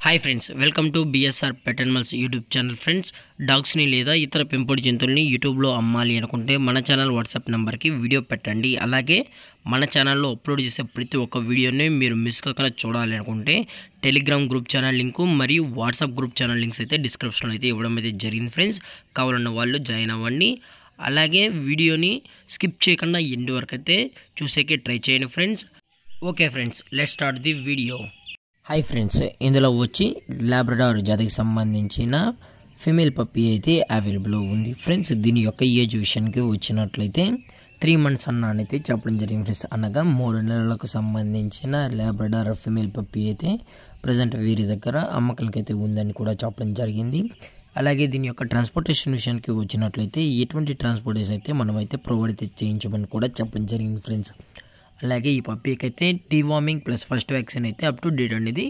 Hi friends, welcome to BSR pet animals YouTube channel. Friends, డాగ్స్ని లేదా ఇతర పెంపుడు జంతువుల్ని యూట్యూబ్లో అమ్మాలి అనుకుంటే మన ఛానల్ వాట్సాప్ నెంబర్కి వీడియో పెట్టండి. అలాగే మన ఛానల్లో అప్లోడ్ చేసే ప్రతి ఒక్క వీడియోని మీరు మిస్ కాకుండా చూడాలి అనుకుంటే టెలిగ్రామ్ గ్రూప్ ఛానల్ లింకు మరియు వాట్సాప్ గ్రూప్ ఛానల్ లింక్స్ అయితే డిస్క్రిప్షన్లో అయితే ఇవ్వడం అయితే జరిగింది ఫ్రెండ్స్. కావాలన్న వాళ్ళు జాయిన్ అవ్వండి. అలాగే వీడియోని స్కిప్ చేయకుండా ఎండ్ వరకు అయితే చూసేకే ట్రై చేయండి friends. Okay friends, let's start the video. Hi friends, ఇందులో వచ్చి లాబ్రడార్ జాతికి సంబంధించిన ఫీమేల్ పప్పీ అయితే అవైలబుల్ ఉంది ఫ్రెండ్స్. దీని యొక్క ఏజ్ విషయానికి వచ్చినట్లయితే 3 months అయితే చెప్పడం జరిగింది ఫ్రెండ్స్. అనగా 3 నెలలకు సంబంధించిన లాబ్రడార్ ఫీమేల్ పప్పీ అయితే ప్రజెంట్ వీరి దగ్గర అమ్మకాలకి అయితే ఉందని కూడా చెప్పడం జరిగింది. అలాగే దీని యొక్క ట్రాన్స్పోర్టేషన్ విషయానికి వచ్చినట్లయితే ఎటువంటి ట్రాన్స్పోర్టేషన్ అయితే మనమైతే ప్రొవైడ్ అయితే చేయించమని కూడా చెప్పడం జరిగింది ఫ్రెండ్స్. అలాగే ఈ పప్పీకి అయితే డీవార్మింగ్ ప్లస్ ఫస్ట్ వ్యాక్సిన్ అయితే అప్ టు డేట్ అనేది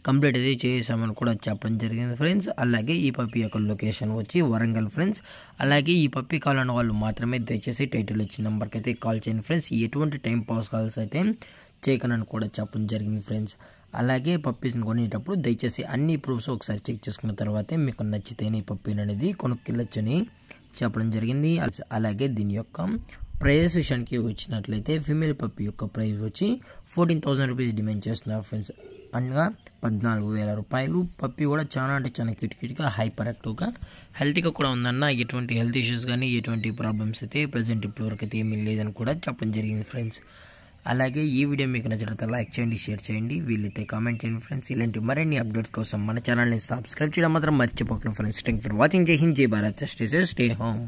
కంప్లీట్ అయితే చేసామని కూడా చెప్పడం జరిగింది ఫ్రెండ్స్. అలాగే ఈ పప్పీ యొక్క లొకేషన్ వచ్చి వరంగల్ ఫ్రెండ్స్. అలాగే ఈ పప్పీ కావాలన్న వాళ్ళు మాత్రమే దయచేసి టైటిల్ ఇచ్చిన నెంబర్కి అయితే కాల్ చేయండి ఫ్రెండ్స్. ఎటువంటి టైం పాస్ కాల్స్ అయితే చేయకనని కూడా చెప్పడం జరిగింది ఫ్రెండ్స్. అలాగే పప్పీస్ని కొనేటప్పుడు దయచేసి అన్ని ప్రూఫ్స్ ఒకసారి చెక్ చేసుకున్న తర్వాతే మీకు నచ్చితేనే ఈ పప్పీని అనేది కొనుక్కెళ్ళొచ్చని చెప్పడం జరిగింది. అలాగే దీని యొక్క ప్రైస్ విషయానికి వచ్చినట్లయితే ఫీమేల్ పప్పీ యొక్క ప్రైస్ వచ్చి 14,000 రూపీస్ డిమాండ్ చేస్తున్నారు ఫ్రెండ్స్. అనగా 14,000 రూపాయలు. పప్పీ కూడా చాలా అంటే చాలా క్యూట్గా హైపర్ యాక్టివ్గా హెల్తీగా కూడా ఉందన్న. ఎటువంటి హెల్త్ ఇష్యూస్ కానీ ఎటువంటి ప్రాబ్లమ్స్ అయితే ప్రజెంట్ ఇప్పటివరకు అయితే ఏమీ లేదని కూడా చెప్పడం జరిగింది ఫ్రెండ్స్. అలాగే ఈ వీడియో మీకు నచ్చినట్లయితే లైక్ చేయండి, షేర్ చేయండి, వీలైతే కామెంట్ చేయండి ఫ్రెండ్స్. ఇలాంటి మరిన్ని అప్డేట్స్ కోసం మన ఛానల్ని సబ్స్క్రైబ్ చేయడం మాత్రం మర్చిపోకండి ఫ్రెండ్స్. Thank for watching. జై హింద్, జై Bharat, stay safe, stay home.